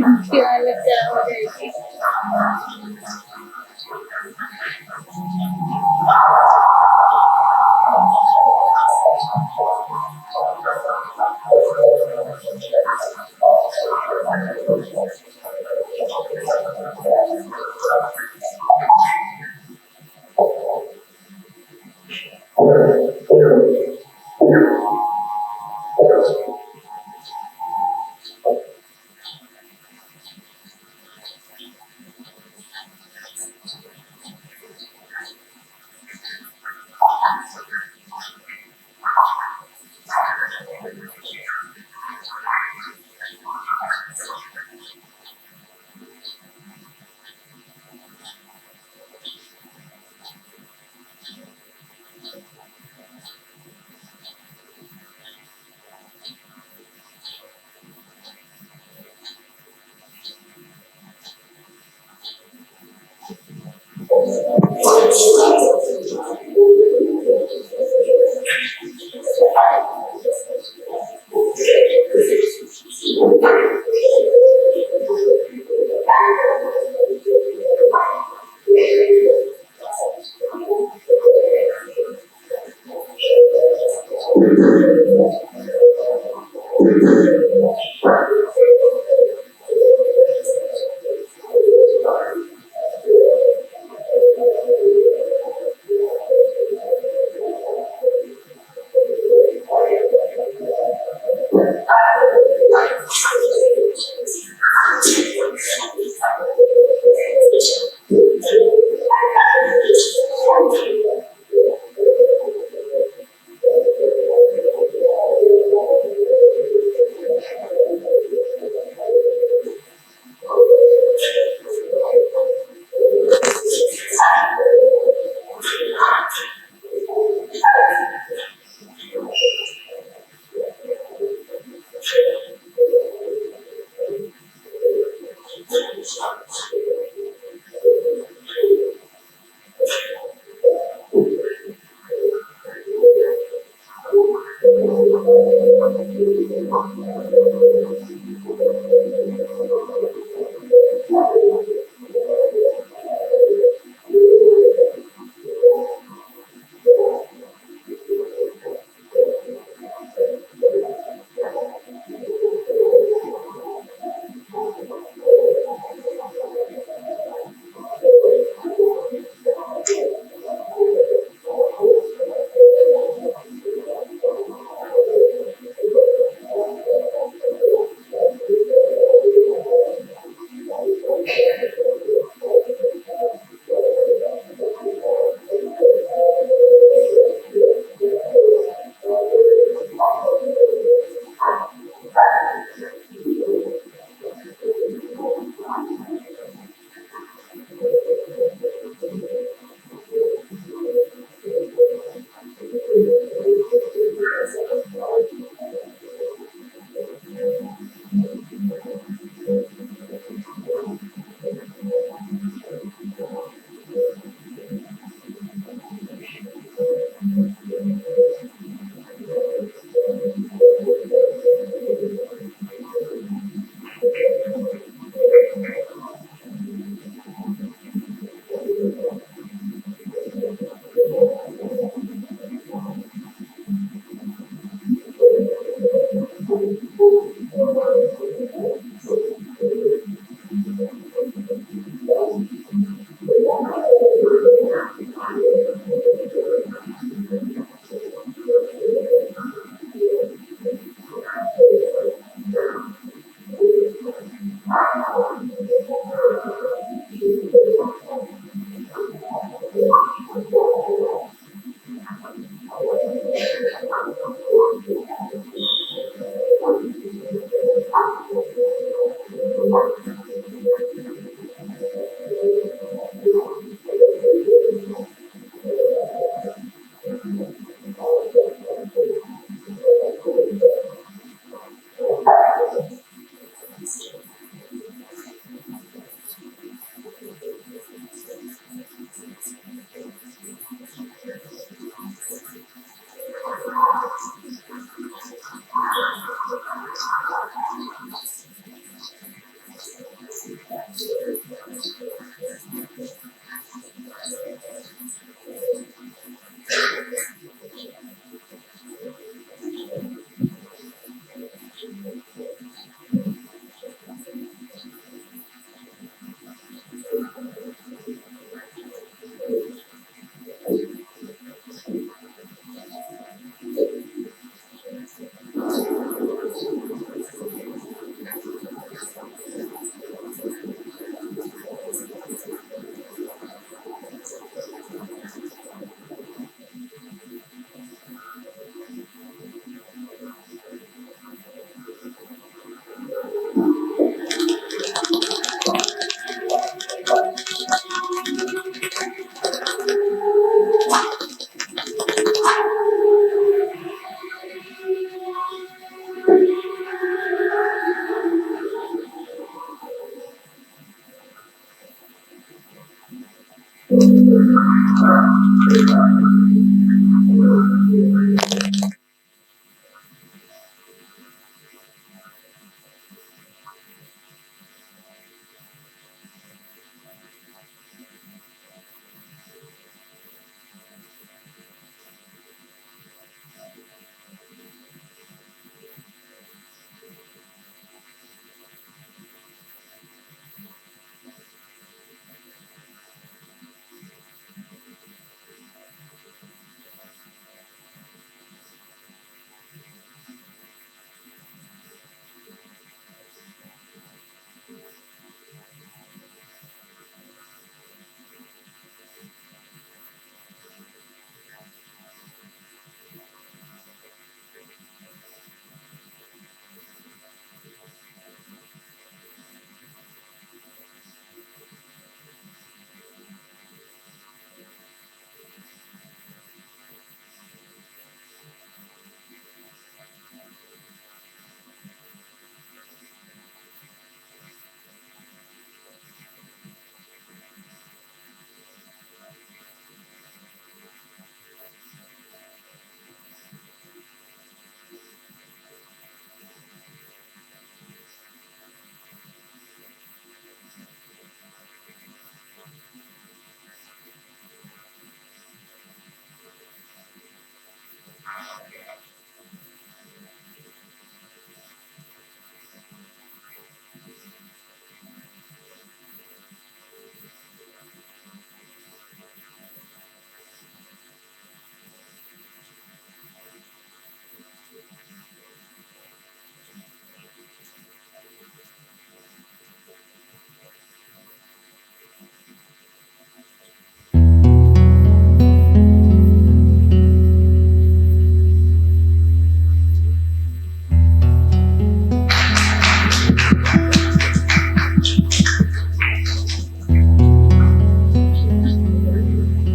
इसकी हालत खराब हो जाएगी।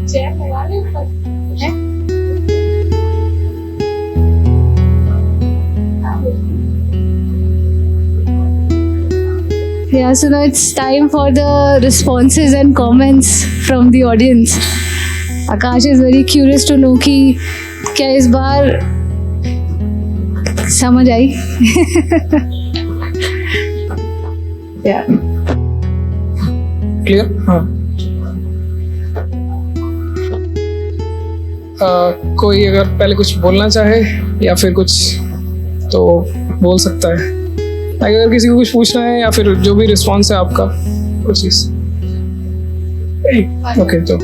चेयर लगा ले ऊपर है। Yeah, so now it's time for the responses and comments from the audience. Akash is very curious to know कि क्या इस बार समझ आई? Yeah. क्लियर? हाँ. कोई अगर पहले कुछ बोलना चाहे या फिर कुछ तो बोल सकता है. अगर किसी को कुछ पूछना है या फिर जो भी रिस्पॉन्स है आपका कुछ चीज. ओके तो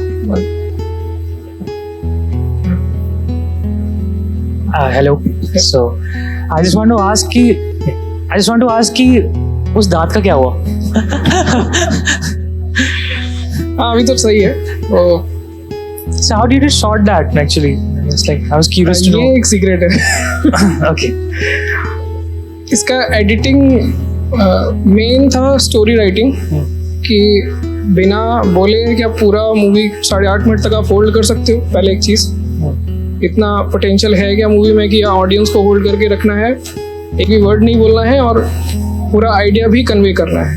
hello. So I just want to ask कि उस दांत का क्या हुआ? हाँ अभी तो सही है. वो So how did you sort that actually? It's like I was curious to know. ये एक सीक्रेट है. Okay. इसका एडिटिंग मेन था स्टोरी राइटिंग कि बिना बोले क्या पूरा मूवी 8.5 मिनट तक आप होल्ड कर सकते हो. पहले एक चीज़, इतना पोटेंशियल है क्या मूवी में कि ऑडियंस को होल्ड करके रखना है, एक भी वर्ड नहीं बोलना है और पूरा आइडिया भी कन्वे करना है.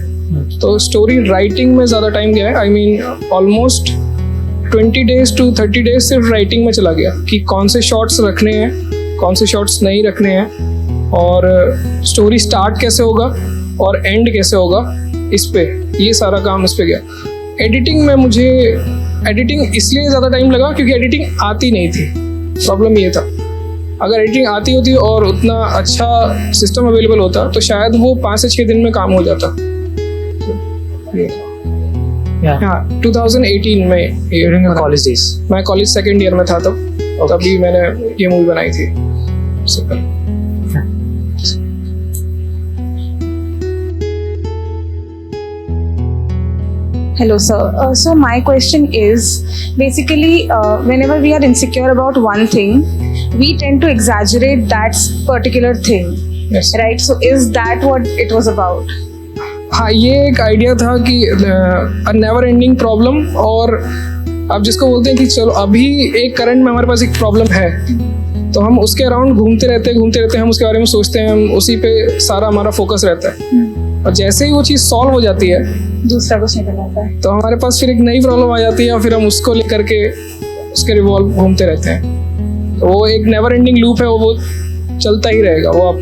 तो स्टोरी राइटिंग में ज़्यादा टाइम गया है. I mean almost 20 days to 30 days सिर्फ राइटिंग में चला गया कि कौन से शॉट्स रखने हैं, कौन से शॉट्स नहीं रखने हैं, और स्टोरी स्टार्ट कैसे होगा और एंड कैसे होगा, इस पे ये सारा काम इस पे गया. एडिटिंग में मुझे एडिटिंग इसलिए ज़्यादा टाइम लगा क्योंकि एडिटिंग आती नहीं थी. प्रॉब्लम ये था. अगर एडिटिंग आती होती और उतना अच्छा सिस्टम अवेलेबल होता तो शायद वो 5 से 6 दिन में काम हो जाता. हाँ 2018 में During your college days. मैं कॉलेज सेकेंड ईयर में था तभी मैंने ये मूवी बनाई थी. Hello, sir. So my question is, basically, whenever we are insecure about one thing, we tend to exaggerate that particular thing, Yes. right? So is that what it was about? हाँ ये एक idea था कि never ending problem, और आप जिसको बोलते हैं कि चलो अभी एक करंट में हमारे पास एक प्रॉब्लम है तो हम उसके अराउंड घूमते रहते हैं, हम उसके बारे में सोचते हैं, हम उसी पे सारा हमारा फोकस रहता है. और जैसे ही वो चीज़ सॉल्व हो जाती है दूसरा कुछ निकल आता है। तो हमारे पास फिर एक नई प्रॉब्लम आ जाती है और फिर हम उसको लेकर के उसके रिवॉल्व घूमते रहते हैं। तो वो एक नेवर एंडिंग लूप है, वो चलता ही रहेगा, वो आप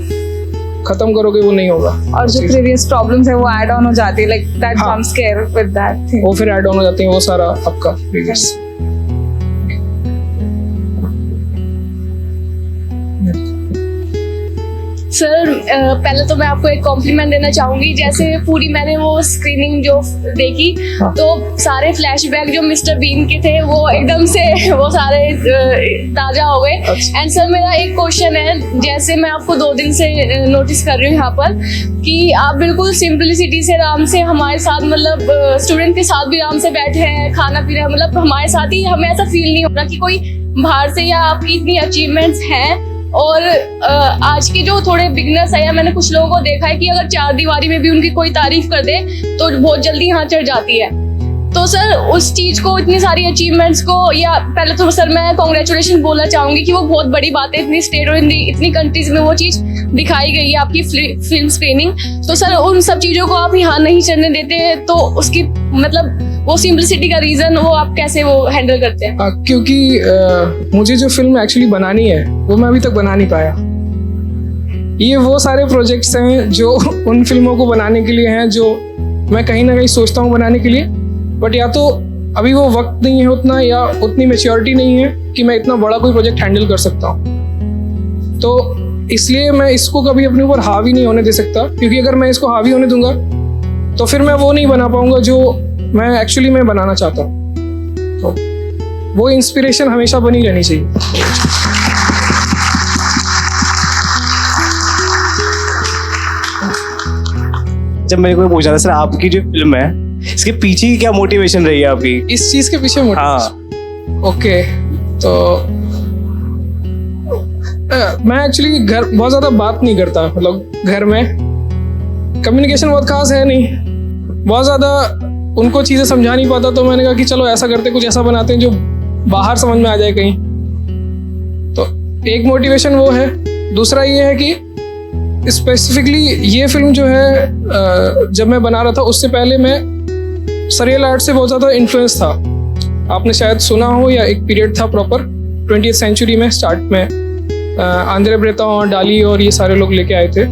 खत्म करोगे वो नहीं होगा। और जो प्रीवियस प्रॉब्लम्स है वो ऐड ऑन हो जाती है, लाइक दैट हाँ। Jump scare with that thing. वो फिर ऐड ऑन हो जाते हैं, वो सारा आपका प्रीवियस। सर पहले तो मैं आपको एक कॉम्प्लीमेंट देना चाहूंगी, जैसे पूरी मैंने वो स्क्रीनिंग जो देखी तो सारे फ्लैशबैक जो मिस्टर बीन के थे वो एकदम से वो सारे ताजा हो गए। एंड सर मेरा एक क्वेश्चन है, जैसे मैं आपको 2 दिन से नोटिस कर रही हूँ यहाँ पर कि आप बिल्कुल सिंपलिसिटी से आराम से हमारे साथ, मतलब स्टूडेंट के साथ भी आराम से बैठे हैं, खाना पी रहे हैं, मतलब हमारे साथ ही, हमें ऐसा फील नहीं हो रहा कि कोई बाहर से या आपकी इतनी अचीवमेंट्स हैं। और आज के जो थोड़े बिगनर्स है, या मैंने कुछ लोगों को देखा है कि अगर 4 दीवारी में भी उनकी कोई तारीफ कर दे तो बहुत जल्दी यहाँ चढ़ जाती है। तो सर उस चीज को, इतनी सारी अचीवमेंट्स को, या पहले तो सर मैं कॉन्ग्रेचुलेशन बोलना चाहूंगी कि वो बहुत बड़ी बात है, इतनी स्टेट और इतनी कंट्रीज में वो चीज दिखाई गई है आपकी फिल्म स्क्रीनिंग। तो सर उन सब चीजों को आप यहाँ नहीं चलने देते, तो उसकी मतलब वो सिंपलिसिटी का रीजन वो आप कैसे वो हैंडल करते हैं? क्योंकि मुझे जो फिल्म एक्चुअली बनानी है वो मैं अभी तक बना नहीं पाया। ये वो सारे प्रोजेक्ट्स हैं जो उन फिल्मों को बनाने के लिए हैं, जो मैं कहीं ना कहीं सोचता हूँ बनाने के लिए, बट या तो अभी वो वक्त नहीं है उतना, या उतनी मैच्योरिटी नहीं है कि मैं इतना बड़ा कोई प्रोजेक्ट हैंडल कर सकता हूँ। तो इसलिए मैं इसको कभी अपने ऊपर हावी नहीं होने दे सकता, क्योंकि अगर मैं इसको हावी होने दूंगा तो फिर मैं वो नहीं बना पाऊंगा जो मैं एक्चुअली मैं बनाना चाहता हूँ। तो वो इंस्पिरेशन हमेशा बनी रहनी चाहिए। जब मेरे को पूछा था सर आपकी जो फिल्म है इसके पीछे की क्या मोटिवेशन रही है आपकी? इस चीज के पीछे ओके, तो मैं एक्चुअली घर बहुत ज्यादा बात नहीं करता, मतलब घर में कम्युनिकेशन बहुत खास है नहीं, बहुत ज्यादा उनको चीजें समझा नहीं पाता। तो मैंने कहा कि चलो ऐसा करते, कुछ ऐसा बनाते हैं जो बाहर समझ में आ जाए कहीं। तो एक मोटिवेशन वो है। दूसरा ये है कि स्पेसिफिकली ये फिल्म जो है जब मैं बना रहा था उससे पहले मैं सरियल आर्ट से बहुत ज़्यादा इन्फ्लुएंस था। आपने शायद सुना हो, या एक पीरियड था प्रॉपर 20th सेंचुरी में, स्टार्ट में आंद्रे ब्रेता और डाली और ये सारे लोग लेके आए थे।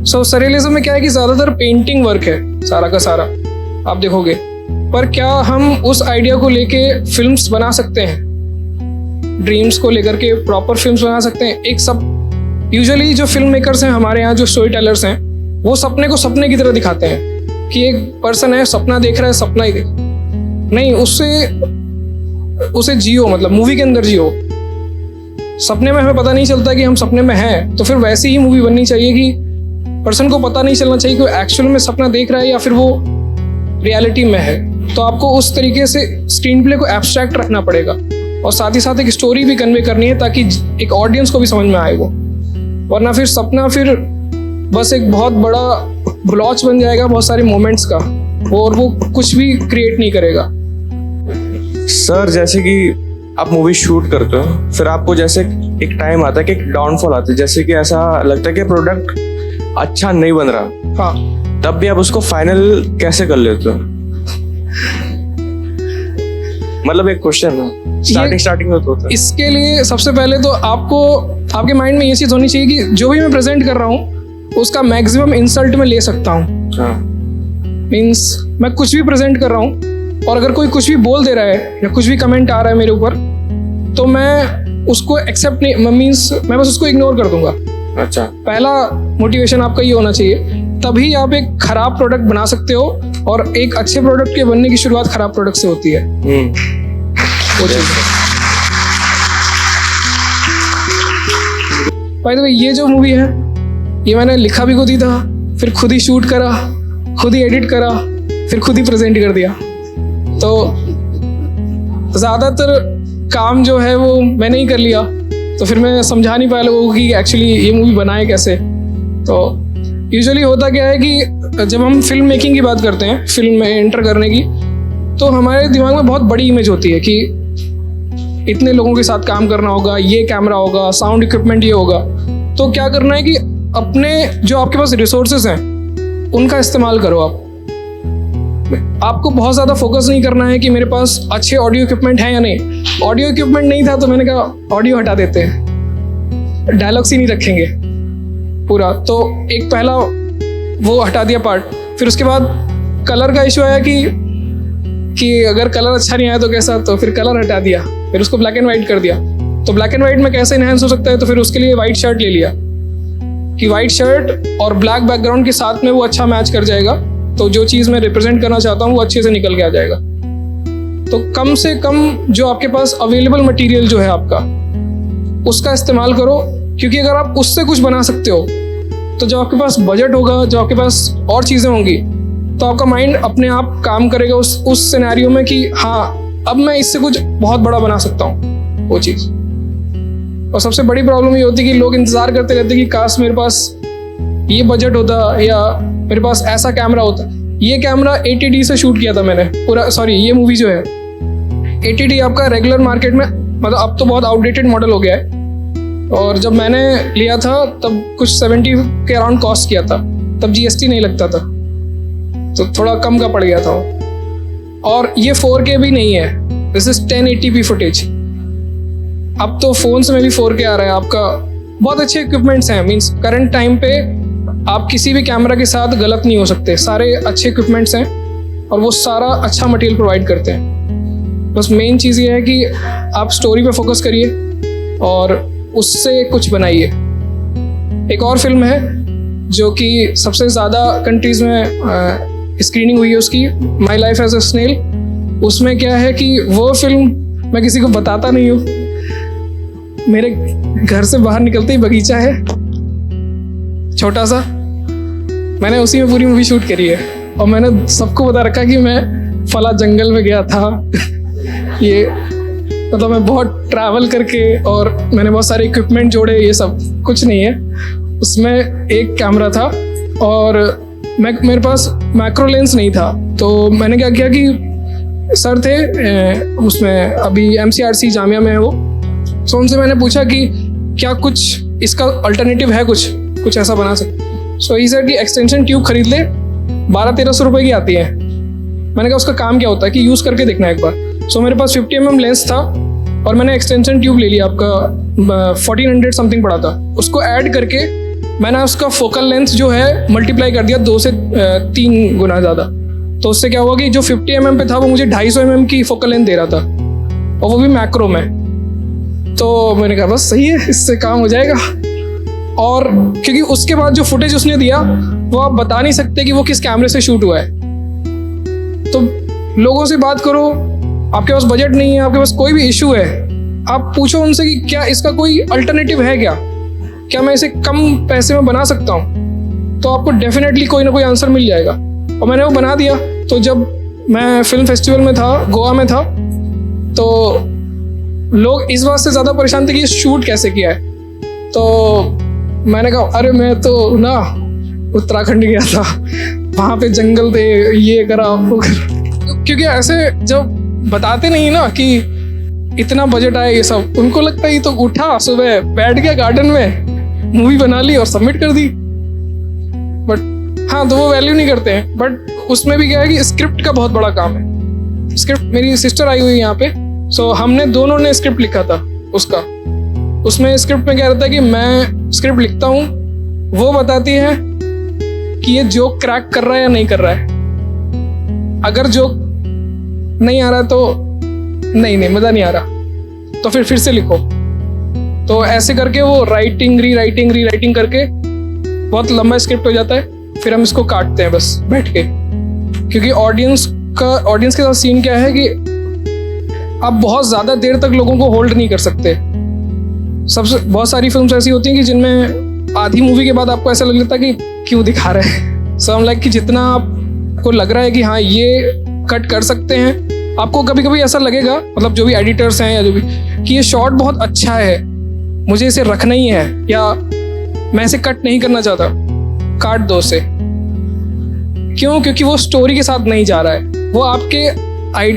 सो सरियलिज्म में क्या है कि ज़्यादातर पेंटिंग वर्क है सारा का सारा, आप देखोगे। पर क्या हम उस आइडिया को लेके फिल्म्स बना सकते हैं? ड्रीम्स को लेकर के प्रॉपर फिल्म्स बना सकते हैं? एक सब यूजुअली जो फिल्म मेकर्स हैं हमारे यहाँ, जो स्टोरी टेलर्स हैं, वो सपने को सपने की तरह दिखाते हैं कि एक पर्सन है, सपना देख रहा है, सपना ही देख नहीं, उसे जियो, मतलब मूवी के अंदर जियो। सपने में हमें पता नहीं चलता कि हम सपने में हैं, तो फिर वैसी ही मूवी बननी चाहिए कि पर्सन को पता नहीं चलना चाहिए कि एक्चुअल में सपना देख रहा है या फिर वो रियलिटी में है। तो आपको उस तरीके से स्क्रीन प्ले को एब्स्ट्रैक्ट रखना पड़ेगा, और साथ ही साथ एक स्टोरी भी कन्वे करनी है ताकि एक ऑडियंस को भी समझ में आए वो। वरना फिर सपना फिर बस एक बहुत बड़ा ब्लॉच बन जाएगा बहुत सारे मोमेंट्स का, और वो कुछ भी क्रिएट नहीं करेगा। सर जैसे कि आप मूवी शूट करते हो, फिर आपको जैसे एक टाइम आता है कि एक डाउनफॉल आता है, जैसे कि ऐसा लगता है कि प्रोडक्ट अच्छा नहीं बन रहा, हाँ, तब भी आप उसको फाइनल कैसे कर लेते हो? मतलब एक क्वेश्चन है, स्टार्टिंग में तो होता है। इसके लिए सबसे पहले तो आपको आपके माइंड में ये चीज होनी चाहिए कि जो भी मैं प्रेजेंट कर रहा हूँ उसका मैक्सिमम इंसल्ट में ले सकता हूँ। हाँ, मीन्स मैं कुछ भी प्रेजेंट कर रहा हूँ और अगर कोई कुछ भी बोल दे रहा है या कुछ भी कमेंट आ रहा है मेरे ऊपर, तो मैं उसको एक्सेप्ट नहीं, मीन्स मैं बस उसको इग्नोर कर दूंगा। अच्छा, पहला मोटिवेशन आपका ये होना चाहिए, तभी आप एक खराब प्रोडक्ट बना सकते हो, और एक अच्छे प्रोडक्ट के बनने की शुरुआत खराब प्रोडक्ट से होती है। वो चीज़ है। बाय द वे, ये जो मूवी है ये मैंने लिखा भी खुद ही था, फिर खुद ही शूट करा, खुद ही एडिट करा, फिर खुद ही प्रेजेंट कर दिया। तो ज़्यादातर काम जो है वो मैंने ही कर लिया, तो फिर मैं समझा नहीं पाया लोगों को कि एक्चुअली ये मूवी बनाए कैसे। तो यूजुअली होता क्या है कि जब हम फिल्म मेकिंग की बात करते हैं, फिल्म में एंटर करने की, तो हमारे दिमाग में बहुत बड़ी इमेज होती है कि इतने लोगों के साथ काम करना होगा, ये कैमरा होगा, साउंड इक्विपमेंट ये होगा। तो क्या करना है कि अपने जो आपके पास रिसोर्सेज हैं उनका इस्तेमाल करो आप। आपको बहुत ज़्यादा फोकस नहीं करना है कि मेरे पास अच्छे ऑडियो इक्विपमेंट हैं या नहीं। ऑडियो इक्विपमेंट नहीं था तो मैंने कहा ऑडियो हटा देते हैं, डायलॉग्स ही नहीं रखेंगे पूरा। तो एक पहला वो हटा दिया पार्ट। फिर उसके बाद कलर का इशू आया कि अगर कलर अच्छा नहीं आया तो कैसा, तो फिर कलर हटा दिया, फिर उसको ब्लैक एंड वाइट कर दिया। तो ब्लैक एंड वाइट में कैसे इनहेंस हो सकता है, तो फिर उसके लिए वाइट शर्ट ले लिया कि वाइट शर्ट और ब्लैक बैकग्राउंड के साथ में वो अच्छा मैच कर जाएगा, तो जो चीज़ मैं रिप्रेजेंट करना चाहता हूँ वो अच्छे से निकल के आ जाएगा। तो कम से कम जो आपके पास अवेलेबल मटेरियल जो है आपका, उसका इस्तेमाल करो, क्योंकि अगर आप उससे कुछ बना सकते हो तो जब आपके पास बजट होगा, जब आपके पास और चीज़ें होंगी, तो आपका माइंड अपने आप काम करेगा उस सिनेरियो में कि हाँ अब मैं इससे कुछ बहुत बड़ा बना सकता हूँ वो चीज़। और सबसे बड़ी प्रॉब्लम ये होती है कि लोग इंतज़ार करते रहते कि काश मेरे पास ये बजट होता या मेरे पास ऐसा कैमरा होता। ये कैमरा 80D से शूट किया था मैंने पूरा, सॉरी ये मूवी जो है 80D आपका रेगुलर मार्केट में, मतलब अब तो बहुत आउटडेटेड मॉडल हो गया है, और जब मैंने लिया था तब कुछ 70 के अराउंड कॉस्ट किया था, तब GST नहीं लगता था, तो थोड़ा कम का पड़ गया था। और ये 4K भी नहीं है, दिस इज 1080p फुटेज। अब तो फोन्स में भी 4K आ रहा है आपका। बहुत अच्छे इक्विपमेंट्स हैं, मींस करंट टाइम पे आप किसी भी कैमरा के साथ गलत नहीं हो सकते, सारे अच्छे इक्विपमेंट्स हैं और वो सारा अच्छा मटेरियल प्रोवाइड करते हैं। बस मेन चीज़ ये है कि आप स्टोरी पे फोकस करिए और उससे कुछ बनाइए। एक और फिल्म है जो कि सबसे ज़्यादा कंट्रीज़ में स्क्रीनिंग हुई है उसकी, my life as a snail. उसमें क्या है कि वो फिल्म मैं किसी को बताता नहीं हूँ, मेरे घर से बाहर निकलते ही बगीचा है छोटा सा, मैंने उसी में पूरी मूवी शूट करी है। और मैंने सबको बता रखा कि मैं फला जंगल में गया था ये मतलब मैं बहुत ट्रैवल करके, और मैंने बहुत सारे इक्विपमेंट जोड़े, ये सब कुछ नहीं है। उसमें एक कैमरा था और मेरे पास मैक्रो लेंस नहीं था, तो मैंने क्या किया कि सर थे उसमें अभी MCRC जामिया में है वो, तो उनसे मैंने पूछा कि क्या कुछ इसका अल्टरनेटिव है, कुछ ऐसा बना सकते। सो ही सेड कि एक्सटेंशन ट्यूब खरीद ले, 1200-1300 रुपये की आती है। मैंने कहा उसका काम क्या होता है कि यूज़ करके देखना एक बार। सो मेरे पास 50 mm लेंस था और मैंने एक्सटेंशन ट्यूब ले लिया, आपका 1400 समथिंग पड़ा था। उसको ऐड करके मैंने उसका फोकल लेंथ जो है मल्टीप्लाई कर दिया 2 से 3 गुना ज़्यादा। तो उससे क्या हुआ कि जो 50 mm पे था वो मुझे 250 mm की फोकल लेंथ दे रहा था, और वो भी मैक्रो में। तो मैंने कहा बस सही है, इससे काम हो जाएगा। और क्योंकि उसके बाद जो फुटेज उसने दिया वो आप बता नहीं सकते कि वो किस कैमरे से शूट हुआ है। तो लोगों से बात करो, आपके पास बजट नहीं है, आपके पास कोई भी इशू है, आप पूछो उनसे कि क्या इसका कोई अल्टरनेटिव है, क्या मैं इसे कम पैसे में बना सकता हूँ, तो आपको डेफिनेटली कोई ना कोई आंसर मिल जाएगा। और मैंने वो बना दिया। तो जब मैं फिल्म फेस्टिवल में था, गोवा में था, तो लोग इस बात से ज़्यादा परेशान थे कि ये शूट कैसे किया है। तो मैंने कहा अरे मैं तो ना उत्तराखंड गया था, वहाँ पे जंगल थे, ये करा वो करा। क्योंकि ऐसे जब बताते नहीं ना कि इतना बजट आया, ये सब उनको लगता है ये तो उठा सुबह बैठ गया गार्डन में, मूवी बना ली और सबमिट कर दी। बट हाँ, तो वो वैल्यू नहीं करते हैं। बट उसमें भी क्या है कि स्क्रिप्ट का बहुत बड़ा काम है। स्क्रिप्ट, मेरी सिस्टर आई हुई है यहाँ पे, सो हमने दोनों ने स्क्रिप्ट लिखा था उसका। उसमें स्क्रिप्ट में क्या रहता है कि मैं स्क्रिप्ट लिखता हूँ, वो बताती है कि ये जोक क्रैक कर रहा है या नहीं कर रहा है। अगर जोक नहीं आ रहा तो नहीं मज़ा नहीं आ रहा, तो फिर से लिखो। तो ऐसे करके वो राइटिंग रीराइटिंग करके बहुत लंबा स्क्रिप्ट हो जाता है। फिर हम इसको काटते हैं बस बैठ के, क्योंकि ऑडियंस के साथ सीन क्या है कि आप बहुत ज़्यादा देर तक लोगों को होल्ड नहीं कर सकते। बहुत सारी फिल्म्स ऐसी होती हैं कि जिनमें आधी मूवी के बाद आपको ऐसा लग लेता है कि क्यों दिखा रहे हैं। सो लाइक कि जितना आपको लग रहा है कि हाँ ये कट कर सकते हैं, आपको कभी कभी ऐसा लगेगा, मतलब जो भी एडिटर्स हैं या जो भी, कि ये शॉट बहुत अच्छा है, मुझे इसे रखना ही है, या मैं इसे कट नहीं करना चाहता, काट दो उसे। क्यों? क्योंकि वो स्टोरी के साथ नहीं जा रहा है।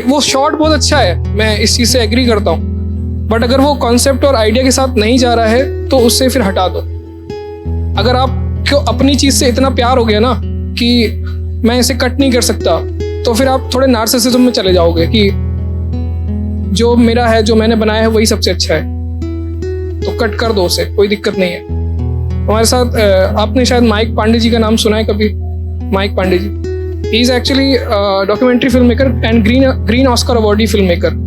वो शॉट बहुत अच्छा है, मैं इस चीज़ से एग्री करता हूँ, बट अगर वो कॉन्सेप्ट और आइडिया के साथ नहीं जा रहा है तो उससे फिर हटा दो। अगर आपको अपनी चीज़ से इतना प्यार हो गया ना कि मैं इसे कट नहीं कर सकता, तो फिर आप थोड़े नार्सिसिज्म में चले जाओगे कि जो मेरा है, जो मैंने बनाया है, वही सबसे अच्छा है, तो कट कर दो उसे, कोई दिक्कत नहीं है। हमारे साथ आपने शायद माइक पांडे जी का नाम सुना है कभी? Mike Pandey ji, he is actually documentary film maker and green Oscar awardee film maker.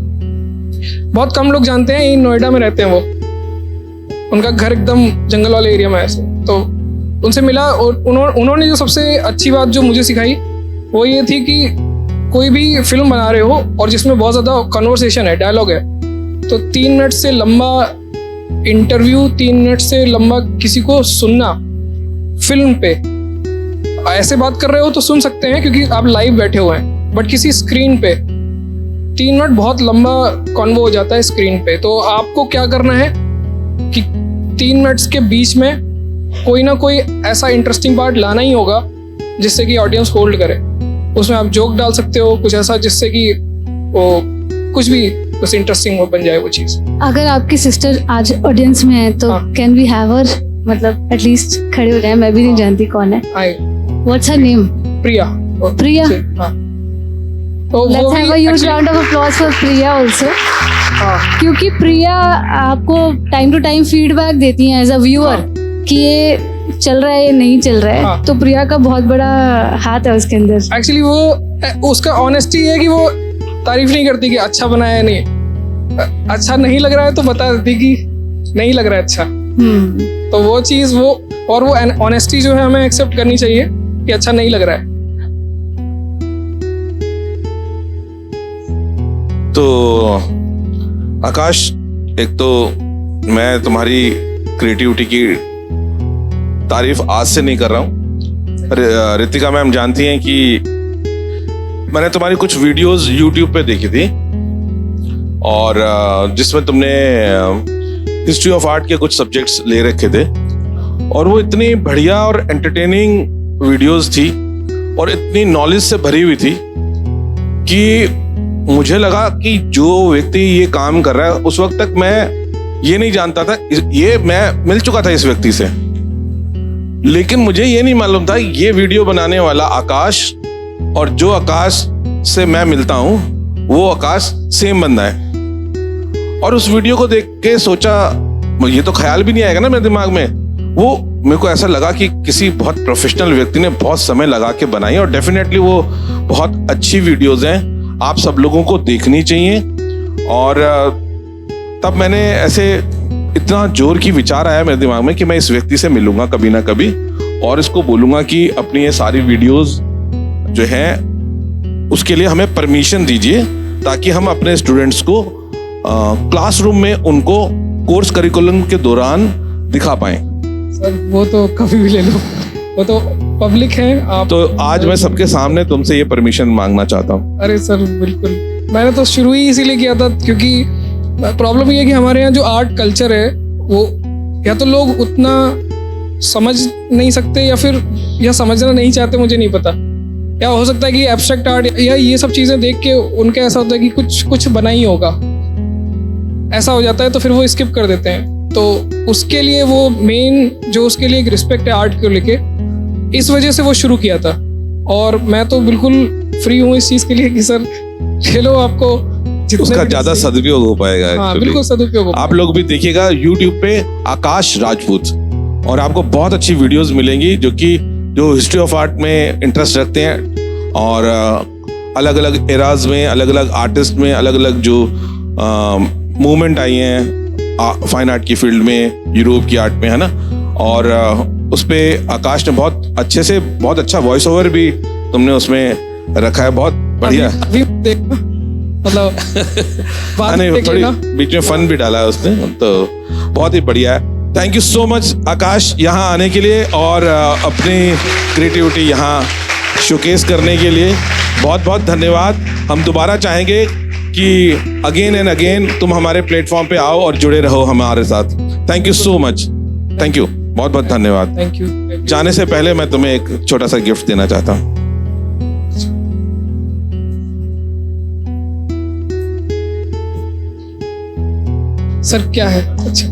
बहुत कम लोग जानते हैं, नोएडा में रहते हैं वो। उनका घर एकदम जंगल वाले एरिया में है ऐसे। तो उनसे मिला और उन्होंने जो सबसे अच्छी बात जो मुझे सिखाई वो ये थी कि कोई भी फिल्म बना रहे हो और जिसमें बहुत ज़्यादा कन्वर्सेशन है, डायलॉग है, तो 3 मिनट से लंबा इंटरव्यू, 3 मिनट से लंबा किसी को सुनना फिल्म पे, ऐसे बात कर रहे हो तो सुन सकते हैं क्योंकि आप लाइव बैठे हुए हैं, बट किसी स्क्रीन पे 3 मिनट बहुत लंबा कॉन्वो हो जाता है स्क्रीन पे। तो आपको क्या करना है कि 3 मिनट्स के बीच में कोई ना कोई ऐसा इंटरेस्टिंग पार्ट लाना ही होगा जिससे कि ऑडियंस होल्ड करे। उसमें आप जोक डाल सकते हो, कुछ ऐसा जिससे कि वो कुछ भी बस इंटरेस्टिंग हो, बन जाए वो चीज़। अगर आपकी सिस्टर आज ऑडियंस में है तो हाँ। कैन वी हैव हर, मतलब एटलीस्ट खड़े हो जाए, मैं भी नहीं जानती कौन है। आए व्हाट्स हर नेम? प्रिया। प्रिया? हाँ, तो लेट्स वो have a huge round of applause for Priya also, क्योंकि प्रिया आपको टाइम टू टाइम फीडबैक देती हैं एज अ व्यूअर कि ये चल रहा है, ये नहीं चल रहा है। हाँ। तो प्रिया का बहुत बड़ा हाथ है उसके अंदर। एक्चुअली वो उसका ऑनेस्टी है कि वो तारीफ नहीं करती कि अच्छा बनाया है, नहीं अच्छा नहीं लग रहा है तो बता देती कि नहीं लग रहा है अच्छा। तो वो चीज़ वो और वो ऑनेस्टी जो है हमें एक्सेप्ट करनी चाहिए कि अच्छा नहीं लग रहा है। तो आकाश, एक तो मैं तुम्हारी क्रिएटिविटी की तारीफ आज से नहीं कर रहा हूँ। रितिका मैम जानती हैं कि मैंने तुम्हारी कुछ वीडियोस यूट्यूब पे देखी थी और जिसमें तुमने हिस्ट्री ऑफ आर्ट के कुछ सब्जेक्ट्स ले रखे थे और वो इतनी बढ़िया और एंटरटेनिंग वीडियोस थी और इतनी नॉलेज से भरी हुई थी कि मुझे लगा कि जो व्यक्ति ये काम कर रहा है, उस वक्त तक मैं ये नहीं जानता था, ये मैं मिल चुका था इस व्यक्ति से, लेकिन मुझे ये नहीं मालूम था ये वीडियो बनाने वाला आकाश और जो आकाश से मैं मिलता हूं वो आकाश सेम बंदा है। और उस वीडियो को देख के सोचा, ये तो ख्याल भी नहीं आएगा ना मेरे दिमाग में, वो मेरे को ऐसा लगा कि किसी बहुत प्रोफेशनल व्यक्ति ने बहुत समय लगा के बनाई और डेफिनेटली वो बहुत अच्छी वीडियोज हैं, आप सब लोगों को देखनी चाहिए। और तब मैंने ऐसे इतना जोर की विचार आया मेरे दिमाग में कि मैं इस व्यक्ति से मिलूंगा कभी ना कभी और इसको बोलूंगा कि अपनी ये सारी वीडियोस जो हैं उसके लिए हमें परमिशन दीजिए ताकि हम अपने स्टूडेंट्स को क्लासरूम में उनको कोर्स करिकुलम के दौरान दिखा पाएं। सर वो तो कभी भी ले लो, वो तो पब्लिक है। आप तो आज मैं सबके सामने तुमसे ये परमिशन मांगना चाहता हूँ। अरे सर बिल्कुल, मैंने तो शुरू ही इसीलिए किया था क्योंकि प्रॉब्लम ये है कि हमारे यहाँ जो आर्ट कल्चर है वो या तो लोग उतना समझ नहीं सकते या फिर या समझना नहीं चाहते, मुझे नहीं पता, या हो सकता है कि एब्स्ट्रैक्ट आर्ट या ये सब चीज़ें देख के उनका ऐसा होता है कि कुछ बना ही होगा, ऐसा हो जाता है तो फिर वो स्किप कर देते हैं। तो उसके लिए वो मेन जो उसके लिए एक रिस्पेक्ट है आर्ट को लेके, इस वजह से वो शुरू किया था। और मैं तो बिल्कुल फ्री हूँ इस चीज़ के लिए कि सर ले लो, आपको उसका ज्यादा सदुपयोग हो पाएगा। हाँ actually। बिल्कुल सदुपयोग हो। आप लोग भी देखिएगा YouTube पे आकाश राजपूत और आपको बहुत अच्छी वीडियोस मिलेंगी जो हिस्ट्री ऑफ आर्ट में इंटरेस्ट रखते हैं और अलग अलग एराज में अलग अलग आर्टिस्ट में अलग अलग जो मूवमेंट आई हैं फाइन आर्ट की फील्ड में, यूरोप की आर्ट में, है ना। और उस पे आकाश ने बहुत अच्छे से बहुत अच्छा वॉइस ओवर भी तुमने उसमें रखा है, बहुत बढ़िया। अभी देखना मतलब बाद में देख लेना। बीच में फन भी डाला है उसने, तो बहुत ही बढ़िया है। थैंक यू सो मच आकाश यहाँ आने के लिए और अपनी क्रिएटिविटी यहाँ शोकेस करने के लिए बहुत बहुत धन्यवाद। हम दोबारा चाहेंगे कि अगेन एंड अगेन तुम हमारे प्लेटफॉर्म पे आओ और जुड़े रहो हमारे साथ। Thank you so much, thank you, बहुत बहुत धन्यवाद। Thank you. जाने से पहले मैं तुम्हें एक छोटा सा गिफ्ट देना चाहता हूँ। सर क्या है? अच्छा